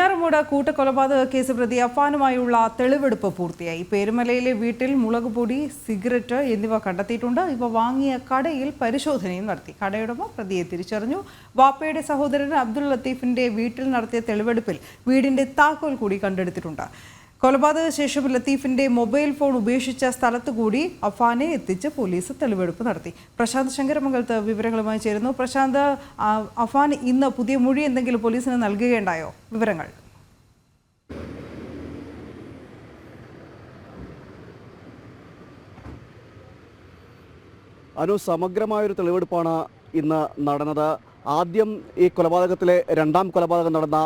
Venjaramoodu കൂട്ടക്കൊലപാതക case പ്രതി അഫാനുമായുള്ള തെളിവെടുപ്പ് പൂർത്തിയായി. പേരുമലയിലെ വീട്ടിൽ മുളകുപൊടി, സിഗരറ്റ് എന്നിവ കണ്ടെത്തിയിട്ടുണ്ട്. ഇവ വാങ്ങിയ കടയിൽ പരിശോധനയും നടത്തി. കടയുടമ പ്രതിയെ തിരിച്ചറിഞ്ഞു. വാപ്പയുടെ സഹോദരൻ അബ്ദുൾ ലത്തീഫിന്റെ വീട്ടിൽ നടത്തിയ തെളിവെടുപ്പിൽ വീടിന്റെ താക്കോൽ കൂടി കണ്ടെടുത്തിട്ടുണ്ട്. കൊലപാതക ശേഷം ലത്തീഫിന്റെ മൊബൈൽ ഫോൺ ഉപേക്ഷിച്ച സ്ഥലത്തുകൂടി അഫാനെ എത്തിച്ച് പോലീസ് തെളിവെടുപ്പ് നടത്തി. പ്രശാന്ത് ശങ്കരമംഗലത്ത് വിവരങ്ങളുമായി ചേരുന്നു. പ്രശാന്ത്, അഫാൻ ഇന്ന് പുതിയ മൊഴി എന്തെങ്കിലും പോലീസിന് നൽകുകയുണ്ടായോ? വിവരങ്ങൾ. സമഗ്രമായൊരു തെളിവെടുപ്പാണ് ഇന്ന് നടന്നത്. ആദ്യം ഈ കൊലപാതകത്തിലെ രണ്ടാം കൊലപാതകം നടന്ന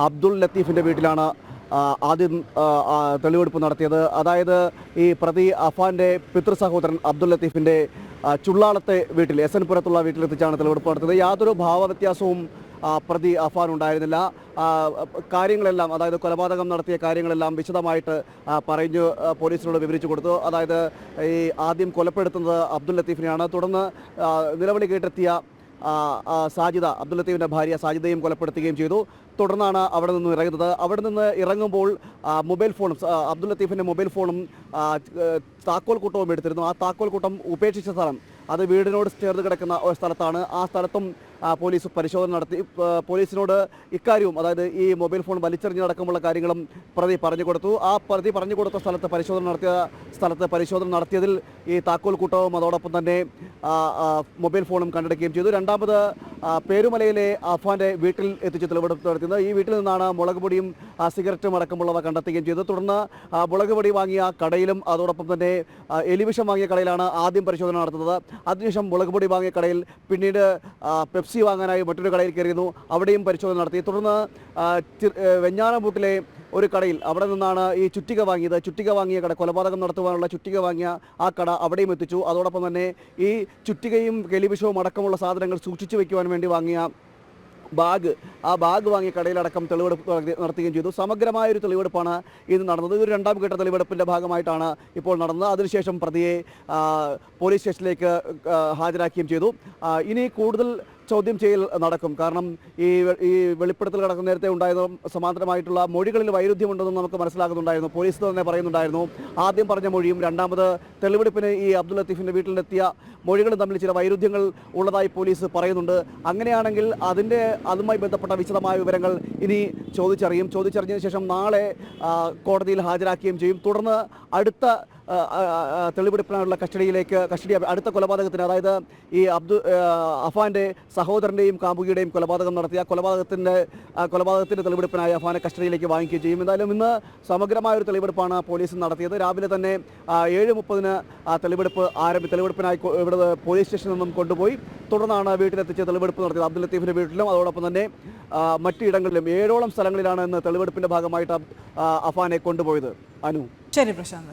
അബ്ദുൾ ലത്തീഫിന്റെ വീട്ടിലാണ് ആദ്യം തെളിവെടുപ്പ് നടത്തിയത്. അതായത് ഈ പ്രതി അഫാന്റെ പിതൃ സഹോദരൻ അബ്ദുൾ ലത്തീഫിന്റെ ചുള്ളാളത്തെ വീട്ടിൽ, എസ് എൻ പുരത്തുള്ള വീട്ടിലെത്തിച്ചാണ് തെളിവെടുപ്പ് നടത്തിയത്. യാതൊരു ഭാവവ്യത്യാസവും പ്രതി അഫാൻ ഉണ്ടായിരുന്നില്ല. കാര്യങ്ങളെല്ലാം, അതായത് കൊലപാതകം നടത്തിയ കാര്യങ്ങളെല്ലാം വിശദമായിട്ട് പറഞ്ഞു പോലീസിനോട് വിവരിച്ചു കൊടുത്തു. അതായത് ഈ ആദ്യം കൊലപ്പെടുത്തുന്നത് അബ്ദുൾ ലത്തീഫിനെയാണ്. തുടർന്ന് നിലവിളി കേട്ടെത്തിയ സാജിദ, അബ്ദുൾ ലത്തീഫിൻ്റെ ഭാര്യ സാജിദയും കൊലപ്പെടുത്തുകയും ചെയ്തു. തുടർന്നാണ് അവിടെ നിന്ന് ഇറങ്ങുന്നത്. അവിടെ നിന്ന് ഇറങ്ങുമ്പോൾ മൊബൈൽ ഫോണും, അബ്ദുൾ ലത്തീഫിൻ്റെ മൊബൈൽ ഫോണും താക്കോൽ കൂട്ടവും എടുത്തിരുന്നു. ആ താക്കോൽ കൂട്ടം ഉപേക്ഷിച്ച സ്ഥലം അത് വീടിനോട് ചേർന്ന് കിടക്കുന്ന ഒരു സ്ഥലത്താണ്. ആ സ്ഥലത്തും പോലീസ് പരിശോധന നടത്തി. പോലീസിനോട് ഇക്കാര്യവും, അതായത് ഈ മൊബൈൽ ഫോൺ വലിച്ചെറിഞ്ഞടക്കമുള്ള കാര്യങ്ങളും പ്രതി പറഞ്ഞു കൊടുത്തു. ആ പ്രതി പറഞ്ഞു കൊടുത്ത സ്ഥലത്ത് പരിശോധന നടത്തിയതിൽ ഈ താക്കോൽ കൂട്ടവും അതോടൊപ്പം തന്നെ മൊബൈൽ ഫോണും കണ്ടെടുക്കുകയും ചെയ്തു. രണ്ടാമത് പേരുമലയിലെ അഫാന്റെ വീട്ടിൽ എത്തിച്ച് തെളിവെടുപ്പ് നടത്തുന്നത്. ഈ വീട്ടിൽ നിന്നാണ് മുളക് പൊടിയും സിഗരറ്റും അടക്കമുള്ളവ കണ്ടെത്തുകയും ചെയ്തു. തുടർന്ന് മുളക് പൊടി വാങ്ങിയ കടയിലും അതോടൊപ്പം തന്നെ എലിവിഷം വാങ്ങിയ കടയിലാണ് ആദ്യം പരിശോധന നടത്തുന്നത്. അതിനുശേഷം മുളക് പൊടി വാങ്ങിയ കടയിൽ, പിന്നീട് പെപ്സി വാങ്ങാനായി മറ്റൊരു കടയിൽ കയറിയിരുന്നു. അവിടെയും പരിശോധന നടത്തി. തുടർന്ന് വെഞ്ഞാറമൂട്ടിലെ ഒരു കടയിൽ, അവിടെ നിന്നാണ് ഈ ചുറ്റിക വാങ്ങിയത്. ചുറ്റിക വാങ്ങിയ കട, കൊലപാതകം നടത്തുവാനുള്ള ചുറ്റിക വാങ്ങിയ ആ കട അവിടെയും എത്തിച്ചു. അതോടൊപ്പം തന്നെ ഈ ചുറ്റികയും എലിവിഷവും അടക്കമുള്ള സാധനങ്ങൾ സൂക്ഷിച്ചു വയ്ക്കുവാൻ വേണ്ടി വാങ്ങിയ ആ ബാഗ് വാങ്ങിയ കടയിലടക്കം തെളിവെടുപ്പ് നടത്തുകയും ചെയ്തു. സമഗ്രമായൊരു തെളിവെടുപ്പാണ് ഇന്ന് നടന്നത്. ഒരു രണ്ടാം ഘട്ട തെളിവെടുപ്പിൻ്റെ ഭാഗമായിട്ടാണ് ഇപ്പോൾ നടന്നത്. അതിനുശേഷം പ്രതിയെ പോലീസ് സ്റ്റേഷനിലേക്ക് ഹാജരാക്കുകയും ചെയ്തു. ഇനി കൂടുതൽ ചോദ്യം ചെയ്യൽ നടക്കും. കാരണം ഈ വെളിപ്പെടുത്തൽ കിടക്കുന്ന നേരത്തെ ഉണ്ടായത് സമാന്തരമായിട്ടുള്ള മൊഴികളിൽ വൈരുദ്ധ്യമുണ്ടെന്ന് നമുക്ക് മനസ്സിലാകുന്നുണ്ടായിരുന്നു. പോലീസ് തന്നെ പറയുന്നുണ്ടായിരുന്നു. ആദ്യം പറഞ്ഞ മൊഴിയും രണ്ടാമത് തെളിവെടുപ്പിന് ഈ അബ്ദുൾ ലത്തീഫിൻ്റെ വീട്ടിലെത്തിയ മൊഴികളും തമ്മിൽ ചില വൈരുദ്ധ്യങ്ങൾ ഉള്ളതായി പോലീസ് പറയുന്നുണ്ട്. അങ്ങനെയാണെങ്കിൽ അതുമായി ബന്ധപ്പെട്ട വിശദമായ വിവരങ്ങൾ ഇനി ചോദിച്ചറിഞ്ഞതിന് ശേഷം നാളെ കോടതിയിൽ ഹാജരാക്കുകയും ചെയ്യും. തുടർന്ന് അടുത്ത തെളിവെടുപ്പിനുള്ള കസ്റ്റഡി അടുത്ത കൊലപാതകത്തിന്, അതായത് ഈ അഫാന്റെ സഹോദരൻ്റെയും കാമുകിയുടെയും കൊലപാതകം നടത്തിയ കൊലപാതകത്തിൻ്റെ തെളിവെടുപ്പിനായി അഫാനെ കസ്റ്റഡിയിലേക്ക് വാങ്ങിക്കുകയും ചെയ്യും. എന്തായാലും ഇന്ന് സമഗ്രമായൊരു തെളിവെടുപ്പാണ് പോലീസ് നടത്തിയത്. രാവിലെ തന്നെ 7:30 തെളിവെടുപ്പിനായി ഇവിടെ പോലീസ് സ്റ്റേഷനിൽ നിന്നും കൊണ്ടുപോയി. തുടർന്നാണ് വീട്ടിലെത്തിച്ച് തെളിവെടുപ്പ് നടത്തിയത്. അബ്ദുൾ ലത്തീഫിൻ്റെ വീട്ടിലും അതോടൊപ്പം തന്നെ മറ്റു ഇടങ്ങളിലും 7ഓളം സ്ഥലങ്ങളിലാണ് ഇന്ന് തെളിവെടുപ്പിൻ്റെ ഭാഗമായിട്ട് അഫാനെ കൊണ്ടുപോയത്. അനു. ശരി പ്രശാന്ത്.